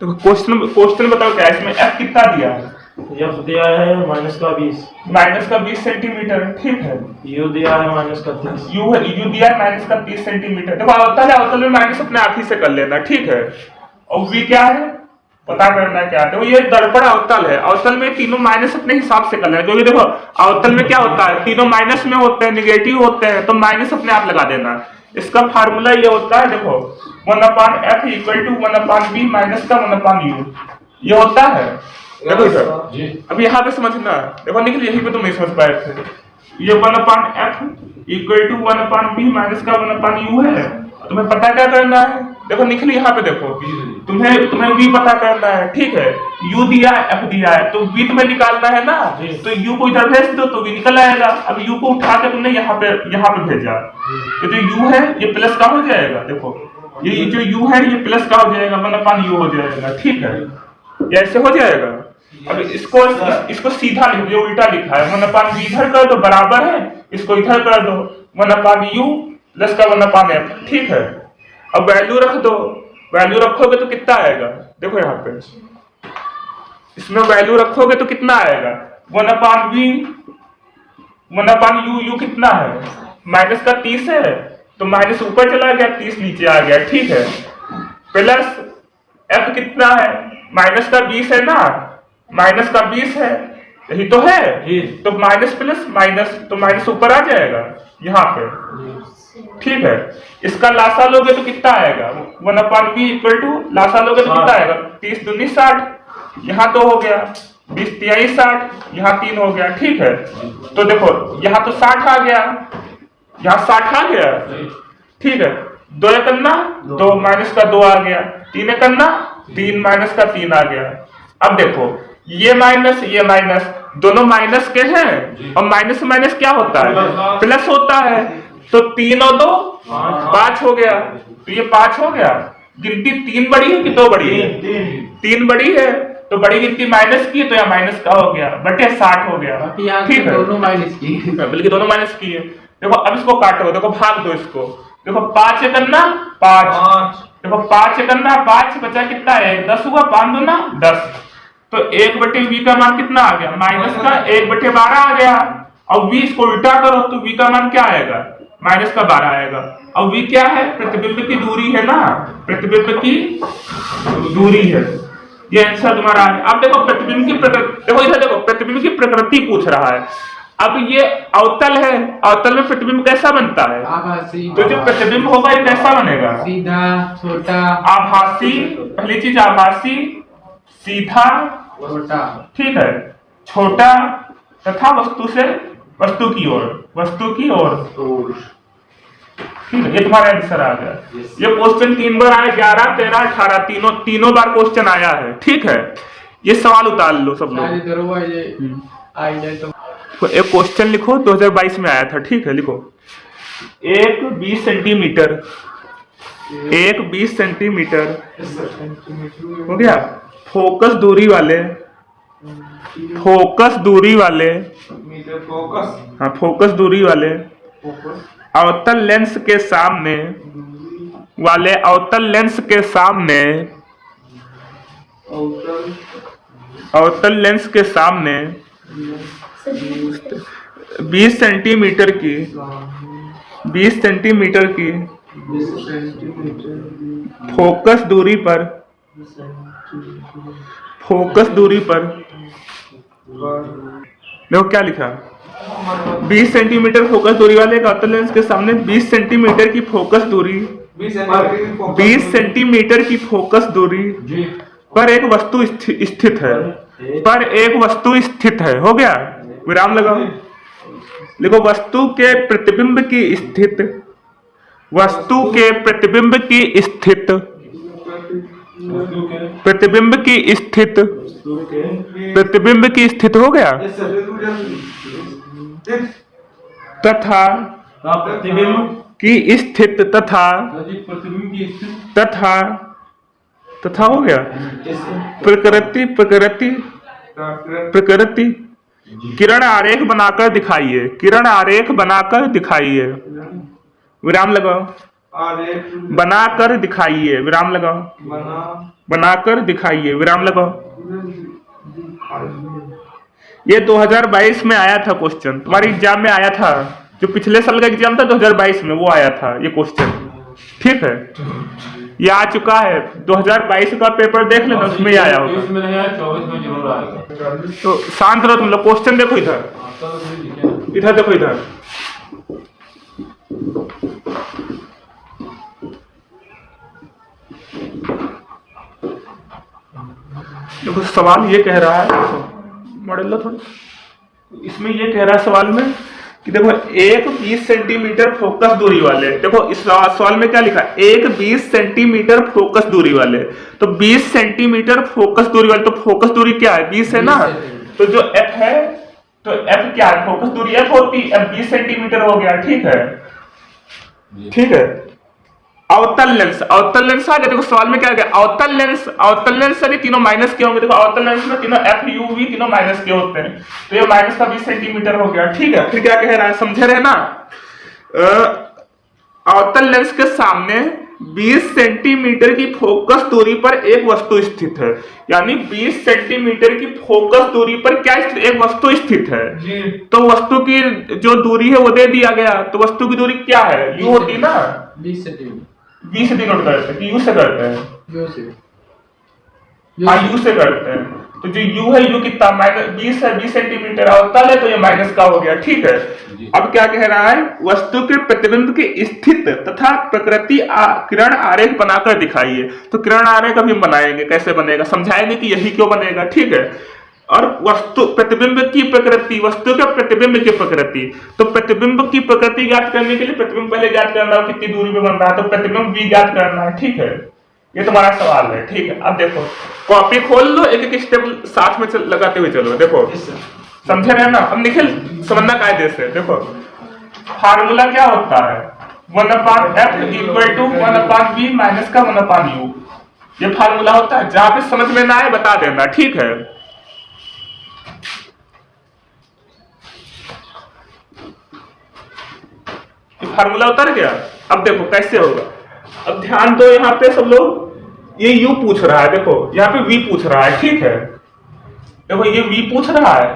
तो क्वेश्चन बताओ क्या है इसमें, एफ कितना दिया है? एफ दिया है -20, -20 सेंटीमीटर, ठीक है। यू दिया है -30, यू दिया है -30 सेंटीमीटर। देखो अवतल में माइनस अपने आप ही से कर लेना, ठीक है। और वी क्या है पता करना क्या है। देखो ये दर्पण अवतल है, अवतल में तीनों माइनस अपने हिसाब से कर लेना, क्योंकि देखो अवतल में क्या होता है, तीनों माइनस में होते हैं, निगेटिव होते हैं, तो माइनस अपने आप लगा देना। इसका फार्मूला ये होता है, देखो 1/f = 1/b माइनस का 1/u, ये होता है। देखो सर अब यहाँ पे समझना, देखो निकल यहीं पे तुम नहीं समझ पाए थे, ये 1/f = 1/b माइनस का 1/u है। तुम्हें पता क्या करना है, देखो निकल यहाँ पे देखो, तुम्हें v पता करना है, ठीक है। u दिया है, f दिया है, तो v तुम्हें निकालना है ना, तो u को इधर भेज दो तो v निकल आएगा। अब u को उठा के तुमने यहाँ पे भेजा, ये जो u है ये प्लस का हो जाएगा। देखो ये जो u है ये प्लस का हो जाएगा, 1/u हो जाएगा, ठीक है। ये ऐसे हो जाएगा। अब इसको सीधा लिख दो, उल्टा लिखा है, 1/v इधर कर दो बराबर है, इसको इधर कर दो 1/u प्लस का 1/f, ठीक है। अब वैल्यू रख दो, वैल्यू रखोगे तो कितना आएगा, देखो यहाँ पे इसमें वैल्यू रखोगे तो कितना आएगा, 1/v 1/u, u कितना है -30 है, तो माइनस ऊपर चला गया, 30 नीचे आ गया, ठीक है। प्लस f कितना है, -20 है ना, -20 है, यही तो है, तो माइनस प्लस माइनस, तो माइनस ऊपर आ जाएगा यहाँ पे, ठीक है। इसका लासा लोगे तो कितना आएगा, 1/v = लासा लोगे तो कितना आएगा, 30 दूनी 60, यहाँ तो हो गया 20 तिहाई 60, यहाँ 3 हो गया, ठीक है। तो देखो यहाँ तो 60 आ गया, यहाँ 60 आ गया, ठीक है। 2 एकन्ना 2 माइनस का 2 आ गया, 3 एकन्ना 3 माइनस का 3 आ गया। अब देखो ये माइनस दोनों माइनस के हैं, और माइनस माइनस क्या होता है, प्लस होता है, तो 3 और 2 5 हो गया, तो ये 5 हो गया। गिनती 3 बड़ी है कि 2 बड़ी है, 3 बड़ी है, तो बड़ी गिनती माइनस की, तो यहाँ माइनस का हो गया, बटे 60 हो गया, ठीक है। दोनों माइनस की, बल्कि दोनों माइनस की है। देखो अब इसको काटो, देखो भाग दो इसको, देखो 5 एकन्ना 5, देखो 5 एकन्ना 5 बचा कितना है, 10 हुआ, 5 दूना 10, तो 1/v का मान कितना आ गया, माइनस का 1/12 आ गया। अब v इसको उल्टा करो तो v का मान क्या आएगा, -12 आएगा। अब v क्या है, प्रतिबिंब की दूरी है ना, प्रतिबिंब की दूरी है, ये आंसर तुम्हारा है। अब देखो प्रतिबिंब की प्रकृति, देखो इधर देखो प्रतिबिंब की प्रकृति पूछ रहा है। अब ये अवतल है, अवतल में प्रतिबिंब कैसा बनता है, आभासी, तो जो प्रतिबिंब होगा ये कैसा बनेगा, सीधा, छोटा, आभासी, पहली चीज आभासी, सीधा, छोटा, ठीक है, छोटा, तथा वस्तु की ओर, ठीक है। ये तुम्हारा आंसर आ गया। ये क्वेश्चन 3 बार आया, 11, 13, 18, तीनों बार क्वेश्चन आया है, ठीक है। ये सवाल उतार लो सब लोग। तो एक क्वेश्चन लिखो 2022 में आया था, ठीक है, लिखो एक 20 सेंटीमीटर हो गया, फोकस दूरी वाले हाँ फोकस दूरी वाले अवतल लेंस के सामने अवतल लेंस के सामने 20 सेंटीमीटर की फोकस दूरी पर देखो क्या लिखा, 20 सेंटीमीटर फोकस दूरी वाले एक अवतल लेंस के सामने 20 सेंटीमीटर की फोकस दूरी 20 सेंटीमीटर की फोकस दूरी पर एक वस्तु स्थित है, हो गया, विराम लगाओ। लिखो वस्तु के प्रतिबिंब की स्थित हो गया, तथा प्रतिबिंब की स्थित तथा हो गया प्रकृति किरण आरेख बनाकर दिखाइए, विराम लगाओ। बनाकर दिखाइए, विराम लगाओ। बनाकर दिखाइए, विराम लगाओ। ये 2022 में आया था क्वेश्चन, तुम्हारे एग्जाम में आया था, जो पिछले साल का एग्जाम था 2022 में, वो आया था ये क्वेश्चन। ठीक है, ये आ चुका है, 2022 का पेपर देख लेना, उसमें आया होगा। 23 में नहीं आया, 24 में जरूर आएगा। तो शांत रहो तुम लोग, क्वेश्चन देखो इधर, इधर देखो इधर। देखो सवाल ये कह रहा है, मॉडल लो थोड़ा, इसमें ये कह रहा है सवाल में कि देखो एक 20 सेंटीमीटर फोकस दूरी वाले, देखो इस सवाल में क्या लिखा है, एक 20 सेंटीमीटर फोकस दूरी वाले, तो 20 सेंटीमीटर फोकस दूरी वाले, तो फोकस दूरी क्या है, 20 है ना, तो जो एफ है, तो एफ क्या है, फोकस दूरी एफ होती है, एफ 20 सेंटीमीटर हो गया। ठीक है, ठीक है। अवतल लेंस, अवतल लेंस आ गया, देखो सवाल में क्या गया, अवतल लेंस, अवतल लेंस से तीनों माइनस के होंगे, देखो अवतल लेंस में तीनों एफ यू वी तीनों माइनस के होते हैं, तो ये माइनस का 20 सेंटीमीटर हो गया। ठीक है, फिर क्या कह रहा है, समझे रहे ना, अवतल लेंस के सामने 20 सेंटीमीटर की फोकस दूरी पर एक वस्तु स्थित है, यानी 20 सेंटीमीटर की फोकस दूरी पर क्या स्थित, एक वस्तु स्थित है जी। तो वस्तु की जो दूरी है वो दे दिया गया, तो वस्तु की दूरी क्या है, यू होती ना, 20 सेंटीमीटर, 20 से डिनोट करते हैं, यू से करते हैं, हाँ यू से करते हैं, तो जो यू है, यू कितना, -20 है, 20 सेंटीमीटर अवतल है, तो ये माइनस का हो गया। ठीक है, अब क्या कह रहा है, वस्तु के प्रतिबिंब की स्थित तथा प्रकृति किरण आरेख बनाकर दिखाइए, तो किरण आरेख अभी हम बनाएंगे, कैसे बनेगा समझाएंगे कि यही क्यों बनेगा। ठीक है, और वस्तु प्रतिबिंब की प्रकृति, वस्तु के प्रतिबिंब की प्रकृति, तो प्रतिबिंब की प्रकृति ज्ञात करने के लिए प्रतिबिंब पहले ज्ञात करना है, कितनी दूरी पे बन रहा है, तो प्रतिबिंब भी ज्ञात करना है। ठीक है, ये तुम्हारा सवाल है। ठीक है, अब देखो कॉपी खोल लो, एक एक स्टेप साथ में लगाते हुए चलो, देखो समझे रहे ना। अब निखिल समझना कायदे से, देखो फार्मूला क्या होता है, 1/f = 1/v माइनस का 1/u, ये फार्मूला होता है। जहां पे समझ में ना आए बता देना। ठीक है, फार्मूला उतर गया। अब देखो कैसे होगा, अब ध्यान दो, यहाँ पे सब लोग, ये u पूछ रहा है, देखो यहाँ पे v पूछ रहा है। ठीक है, देखो ये v पूछ रहा है,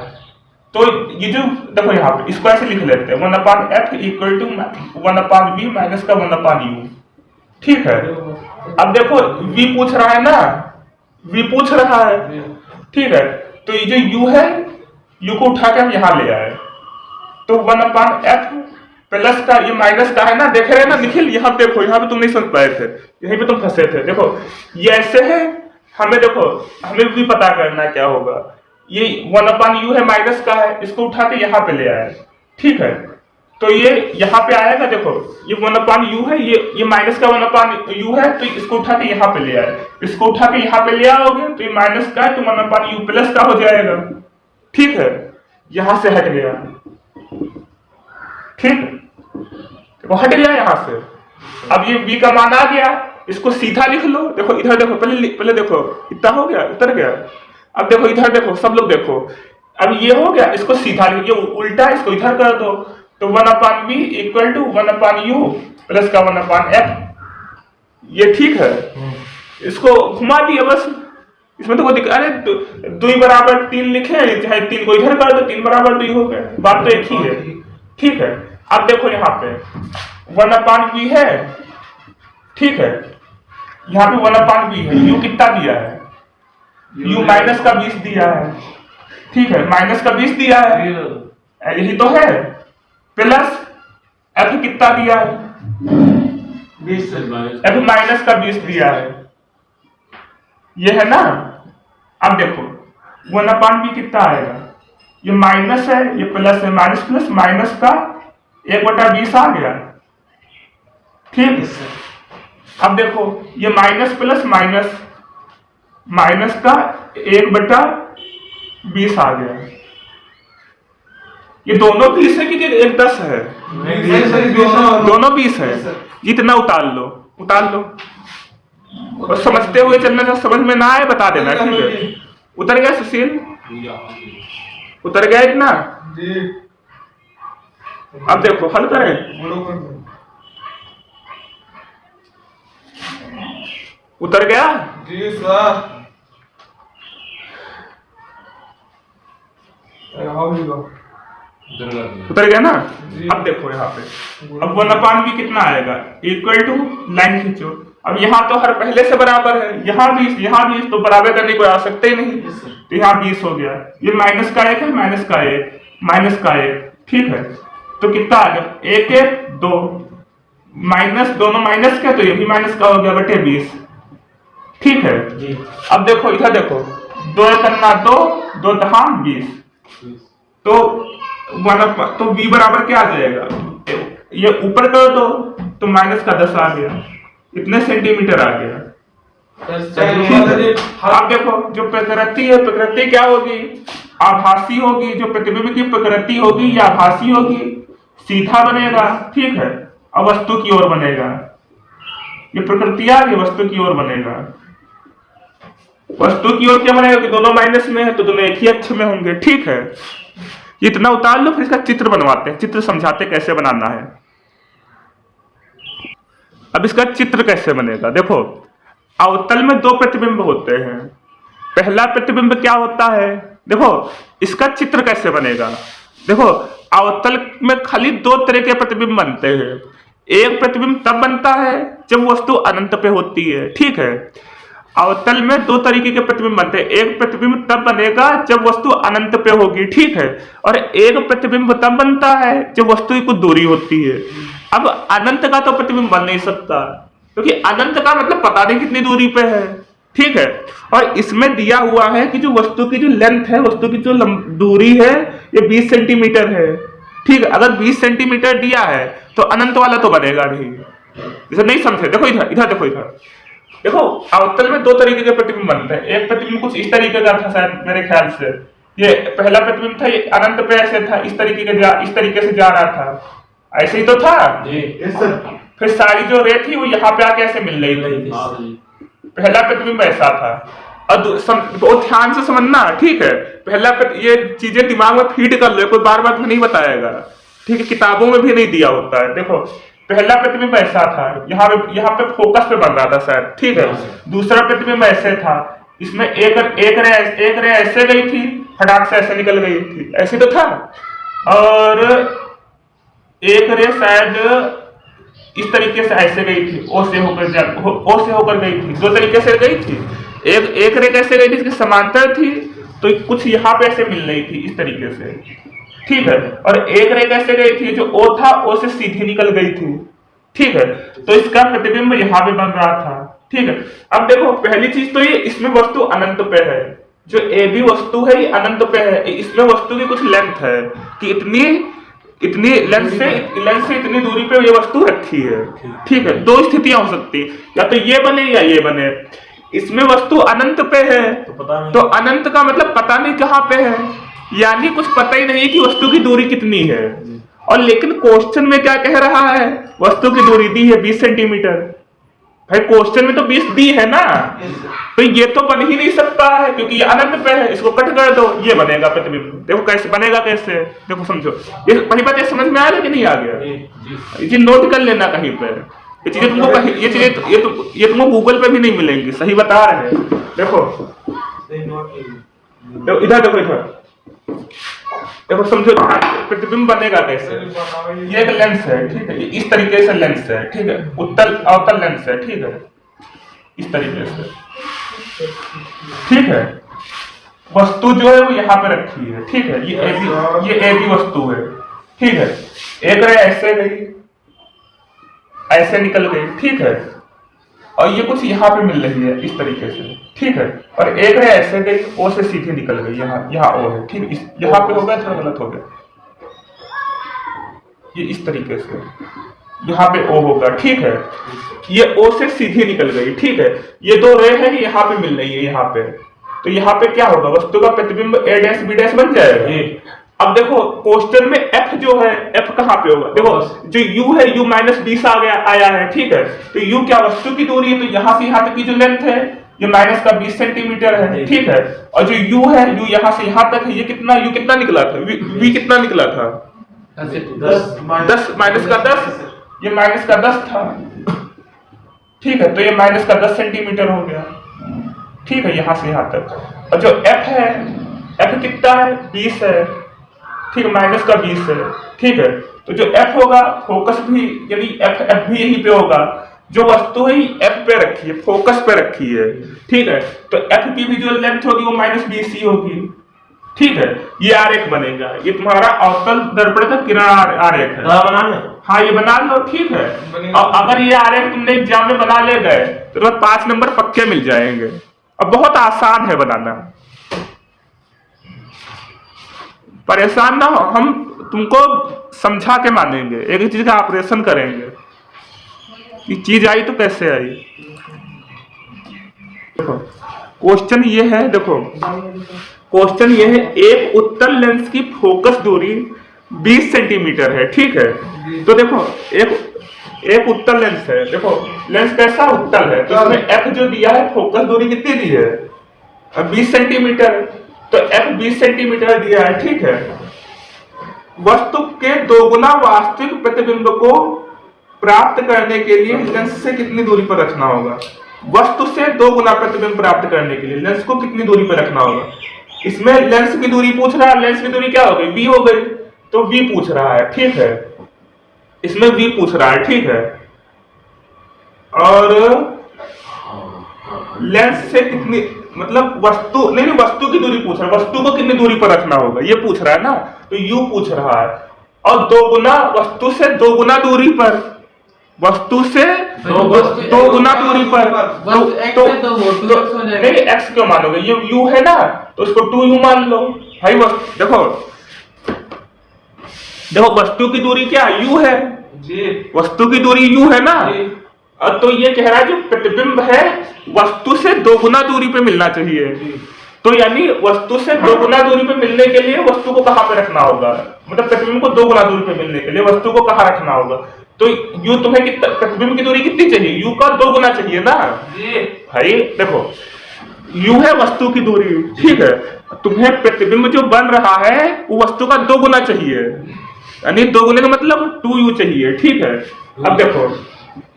तो ये जो देखो यहाँ पे इसको ऐसे लिख लेते हैं, 1/f = 1/v माइनस का 1/u। ठीक है, अब देखो v पूछ रहा है ना, v पूछ रहा है। ठीक है, तो ये जो u है, u को उठा के हम यहाँ ले आए, तो 1/f प्लस का, ये माइनस का है ना, देख रहे हैं ना निखिल, यहाँ देखो, यहाँ पे तुम नहीं समझ पाए थे, यहीं पे तुम फंसे थे। देखो ये ऐसे है, हमें देखो हमें भी पता करना क्या होगा, ये 1/u है, माइनस का है, इसको उठा के यहाँ पे ले आए। ठीक है, तो ये यहाँ पे आएगा, देखो ये 1/u है, ये माइनस का 1/u है, तो इसको उठा के यहाँ पे ले आए, इसको उठा के यहाँ पे ले आओगे, तो ये माइनस का है, तो 1/u प्लस का हो जाएगा। ठीक है, यहां से हट गया। ठीक, वो हट गया यहां से। अब ये v का मान आ गया, इसको सीधा लिख लो, देखो इधर देखो, पहले देखो इतना हो गया, उतर गया। अब देखो इधर देखो, सब लोग देखो, अब ये हो गया, इसको सीधा लिख, ये उल्टा, इसको इधर कर दो, तो 1/v = 1/u प्लस का 1/f, ये ठीक है। इसको घुमा दिया बस, इसमें तो कोई दिक्कत, अरे 2 = 3 लिखे, चाहे 3 को इधर कर दो, 3 = 2 हो गया, बात तो एक ही है। ठीक है, अब देखो यहाँ पे 1/v है। ठीक है, यहाँ पे 1/v है, u कितना दिया है, u माइनस का 20 दिया है। ठीक है, माइनस का 20 दिया है, यही तो है, प्लस f कितना दिया है, 20 f माइनस का 20 दिया है, ये है ना। अब देखो 1/v कितना आएगा, ये माइनस है, ये प्लस है, माइनस प्लस माइनस का 1/20 आ गया। ठीक, अब देखो ये माइनस प्लस माइनस, माइनस का 1/20 आ गया। ये दोनों 20 है कि एक 10 है, दोनों 20 है, इतना उतार लो, उतार लो, और समझते हुए चलना, जो समझ में ना आए बता देना। ठीक है, उतर गया सुशील, उतर गया इतना। अब देखो हल करें, उतर गया? जी सर। उतर गया ना? अब देखो यहाँ पे, अब 1/v कितना आएगा, इक्वल टू लाइन खींचो। अब यहाँ तो हर पहले से बराबर है, यहाँ 20 तो बराबर करने को आ सकते ही नहीं, तो यहाँ 20 हो गया। ये माइनस का 1 है, माइनस का 1, ठीक है। तो कितना आ गया, 1 1 2 माइनस, दोनों माइनस का, तो ये भी माइनस का हो गया बटे 20, ठीक है जी। अब देखो इधर देखो, 2 करना 2 2 दहा 20, तो तो v बराबर क्या आ जाएगा, ये ऊपर कर दो तो माइनस का 10 आ गया, इतने सेंटीमीटर आ गया। अब देखो जो प्रकृति है, प्रकृति क्या होगी, आभासी होगी। जो प्रतिबिंब की प्रकृति होगी या आभासी होगी, सीधा बनेगा, ठीक है, और वस्तु की ओर बनेगा। ये प्रकृति आ गई, वस्तु की ओर बनेगा। वस्तु की ओर क्या बनेगा कि दोनों माइनस में है तो दोनों एक ही अक्ष में होंगे, ठीक है। इतना उतार लो, फिर इसका चित्र बनवाते हैं, चित्र समझाते कैसे बनाना है। अब इसका चित्र कैसे बनेगा, देखो अवतल में 2 प्रतिबिंब होते हैं। पहला प्रतिबिंब क्या होता है, देखो इसका चित्र कैसे बनेगा। देखो अवतल में खाली 2 तरह के प्रतिबिंब बनते हैं। एक प्रतिबिंब तब बनता है जब वस्तु अनंत पे होती है, ठीक है। अवतल में 2 तरीके के प्रतिबिंब बनते हैं। एक प्रतिबिंब तब बनेगा जब वस्तु अनंत पे होगी, ठीक है, और एक प्रतिबिंब तब बनता है जब वस्तु की कुछ दूरी होती है। अब अनंत का तो प्रतिबिंब बन नहीं सकता, क्योंकि अनंत का मतलब पता नहीं कितनी दूरी पे है, ठीक है। और इसमें दिया हुआ है कि जो वस्तु की जो लेंथ है, वस्तु की जो दूरी है, ये 20 सेंटीमीटर है, ठीक है। अगर 20 सेंटीमीटर दिया है तो अनंत वाला तो बनेगा नहीं। इसे नहीं समझे, देखो इधर इधर देखो, इधर देखो अवतल में 2 तरीके के प्रतिबिंब बनते हैं। एक प्रतिबिंब कुछ इस तरीके का था शायद, मेरे ख्याल से ये पहला प्रतिबिंब था, ये अनंत पे ऐसे था, इस तरीके से जा रहा था, ऐसे ही तो था जी। फिर सारी जो रे थी वो यहाँ पे आके ऐसे मिल रही थी। पहला प्रतिबिंब ऐसा था। और वो ध्यान से समझना, ठीक है। पहला ये चीजें दिमाग में फीड कर लो, कोई बार बार नहीं बताएगा, ठीक है, किताबों में भी नहीं दिया होता है। देखो पहला प्रतिबिंब ऐसा था, यहाँ पे फोकस पे बन रहा था शायद, ठीक है। दूसरा प्रतिबिंब ऐसे था, इसमें एक रे ऐसे गई थी, फटाक से ऐसे निकल गई थी, ऐसे तो था। और एक रे शायद इस तरीके से ऐसे गई थी, ओ से होकर गई थी, 2 तरीके से गई थी। एक रे कैसे गई थी, इसकी समांतर थी, तो कुछ यहाँ पे ऐसे मिल रही थी इस तरीके से, ठीक है। और एक रे कैसे गई थी, जो ओ था ओ से सीधी निकल गई थी, ठीक है। तो इसका प्रतिबिंब यहाँ पे बन रहा था, ठीक है। अब देखो पहली चीज तो ये, इसमें वस्तु अनंत पे है, जो ए बी वस्तु है ये अनंत पे है। इसमें वस्तु की कुछ लेंथ है कि इतनी लेंथ से इतनी दूरी पे ये वस्तु रखी है, ठीक है। 2 स्थितियां हो सकती है, या तो ये बने या ये बने। इसमें वस्तु अनंत पे है तो अनंत का मतलब पता नहीं कहाँ पे है, यानी कुछ पता ही नहीं कि वस्तु की दूरी कितनी है। और लेकिन क्वेश्चन में क्या कह रहा है, वस्तु की दूरी दी है 20 सेंटीमीटर। भाई क्वेश्चन में तो 20 दी है ना, तो ये तो बन ही नहीं सकता है क्योंकि ये अनंत पे है, इसको कट कर दो, ये बनेगा प्रतिबिंब। देखो कैसे बनेगा, कैसे देखो समझो, ये पहली बात ये समझ में आ रहा है कि नहीं आ गया, ये नोट कर लेना कहीं पे। ये चीजें तुमको ये तुमको गूगल पे भी नहीं मिलेंगी, सही बता रहे हैं। देखो इधर देखो, इधर देखो, समझो प्रतिबिंब बनेगा कैसे। ये एक लेंस है, ठीक है, इस तरीके से लेंस है, ठीक है, अवतल लेंस है, ठीक है, इस तरीके से, ठीक है। वस्तु जो है वो यहाँ पे रखी है, ठीक है, ये ए बी वस्तु है, ठीक है। एक रे ऐसे गई, ऐसे निकल गई, ठीक है, और ये कुछ यहाँ पे मिल रही है इस तरीके से, ठीक है। और एक रे ऐसे गई, ओ से सीधी निकल गई, यहाँ ओ है, ठीक, यहाँ पे हो गया, थोड़ा गलत हो गया, ये इस तरीके से यहाँ पे ओ होगा, ठीक है। ये ओ से सीधी निकल गई, ठीक है। ये 2 रे है, यहाँ पे मिल रही है, यहाँ पे, तो यहाँ पे क्या होगा, वस्तु का प्रतिबिंब ए डैश बी डैश बन जाएगा। अब देखो क्वेश्चन में f जो है, f कहाँ पे होगा, देखो जो u है, u -20 आया है, ठीक है। तो u क्या वस्तु की दूरी है, तो यहाँ से यहाँ तक की जो लेंथ है ये माइनस का 20 सेंटीमीटर है, ठीक है। और जो u है, u यहाँ से यहाँ तक है, ये कितना u कितना निकला था, v कितना निकला था, 10 माइनस का 10, ये माइनस का 10 था, ठीक है, तो ये माइनस का 10 सेंटीमीटर हो गया। ठीक है, यहाँ से यहाँ तक। और जो एफ है, एफ कितना है, 20 है। ठीक है, माइनस का 20 है। ठीक है, तो जो एफ होगा, फोकस भी यानी एफ भी यहीं पे होगा। जो वस्तु है एफ पे रखी है, फोकस पे रखी है। ठीक है, तो एफ की भी जो लेंथ होगी वो -20 ही होगी। ठीक है, ये आरेख बनेगा, ये तुम्हारा अवतल दर्पण का किरण आरेख है। बनाने हाँ, ये बना लो। ठीक है, और अगर ये आरेख तुमने एग्जाम में बना ले गए तो 5 नंबर पक्के मिल जाएंगे। अब बहुत आसान है बनाना, परेशान ना हो, हम तुमको समझा के मानेंगे, एक चीज का ऑपरेशन करेंगे कि चीज आई तो कैसे आई। देखो क्वेश्चन ये है, देखो क्वेश्चन ये है, एक उत्तल लेंस की फोकस दूरी 20 सेंटीमीटर है। ठीक है, तो देखो एक उत्तल लेंस है। देखो लेंस कैसा उत्तल है, तो इसमें एफ जो दिया है, फोकस दूरी कितनी दी है, 20 सेंटीमीटर। तो एफ 20 सेंटीमीटर दिया है। ठीक है, वस्तु के 2 गुना वास्तविक प्रतिबिंब को प्राप्त करने के लिए लेंस से कितनी दूरी पर रखना होगा। वस्तु से 2 गुना प्रतिबिंब प्राप्त करने के लिए लेंस को कितनी दूरी पर रखना होगा। इसमें लेंस की दूरी पूछ रहा है, लेंस की दूरी क्या हो गई, v हो गई, तो v पूछ रहा है। ठीक है, इसमें v पूछ रहा है। ठीक है, और लेंस से कितनी, मतलब वस्तु नहीं, वस्तु की दूरी पूछ रहा है, वस्तु को कितनी दूरी पर रखना होगा ये पूछ रहा है ना, तो u पूछ रहा है। और 2 गुना, वस्तु से 2 गुना दूरी पर, वस्तु से 2 गुना दूरी पर, नहीं x क्यों मानोगे, ये u है ना, तो उसको 2u मान लो भाई। देखो वस्तु की दूरी क्या u है जी, वस्तु की दूरी u है ना। और तो ये कह रहा है जो प्रतिबिंब है वस्तु से 2 गुना दूरी पे मिलना चाहिए। तो यानी वस्तु से 2 गुना दूरी पे मिलने के लिए वस्तु को कहाँ पे रखना होगा, मतलब प्रतिबिंब को 2 गुना दूरी पे मिलने के लिए वस्तु को कहाँ रखना होगा। तो u तुम्हें कितना, प्रतिबिंब की दूरी कितनी चाहिए, u का 2 गुना चाहिए ना जी भाई। देखो u है वस्तु की दूरी। ठीक है, तुम्हें प्रतिबिंब जो बन रहा है वो वस्तु का 2 गुना चाहिए, यानी 2 गुने का मतलब 2u चाहिए। ठीक है, अब देखो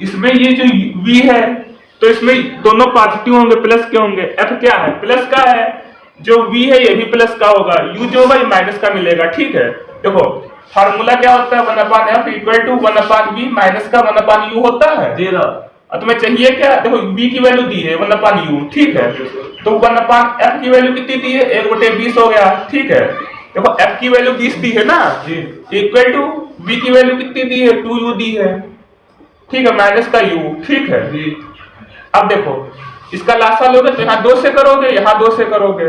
इसमें ये जो v है, तो इसमें दोनों पॉजिटिव होंगे, प्लस के होंगे। f क्या है, प्लस का है, जो v है ये भी प्लस का होगा, u जो होगा ये माइनस का मिलेगा। ठीक है, देखो फार्मूला क्या होता है, 1/f equal to 1/v minus का 1/u होता है। और तुम्हें चाहिए क्या, देखो v की वैल्यू दी है 1/u। ठीक है, तो 1/f की वैल्यू कितनी दी है, 1/20 हो गया। ठीक है, देखो f की वैल्यू 20 दी है ना, इक्वल टू v की वैल्यू कितनी दी है, 2u दी है। ठीक है, माइनस का u। ठीक है, अब देखो इसका लासा लोगे तो यहाँ 2 से करोगे, यहाँ 2 से करोगे,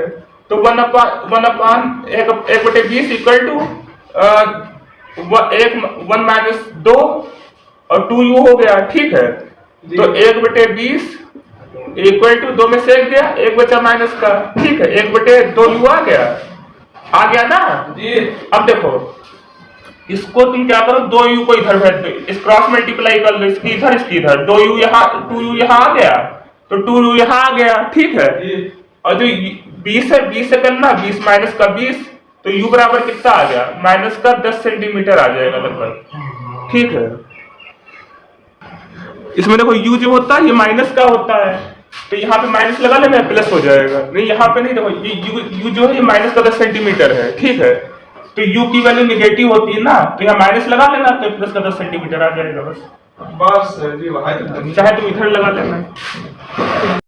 तो 1/20 इक्वल टू 1 - 2 और 2u हो गया। ठीक है, तो 1/20 इक्वल टू 2 में से 1 गया, 1 बचा माइनस का। ठीक है, 1/2u आ गया ना जी। अब देखो इसको तुम क्या करो, 2u को इधर भेज दो, इस क्रॉस मल्टीप्लाई कर लो, इसकी इधर इसकी इधर, 2u यहाँ 2u यहाँ आ गया, तो 2u यहाँ आ गया। ठीक है, और जो 20 है, 20 से करना, 20 माइनस का 20, तो u बराबर कितना आ गया, माइनस का 10 सेंटीमीटर आ जाएगा लगभग। ठीक है, इसमें देखो u जो होता है ये माइनस का होता है, तो यहाँ पे माइनस लगा लेना, प्लस हो जाएगा। नहीं यहाँ पे नहीं, देखो u जो है ये माइनस का 10 सेंटीमीटर है। ठीक है, तो u की वैल्यू निगेटिव होती है ना, तो यहाँ माइनस लगा लेना, तो प्लस का 10 सेंटीमीटर आ जाएगा बस। बस जी, चाहे तुम इधर लगा लेना।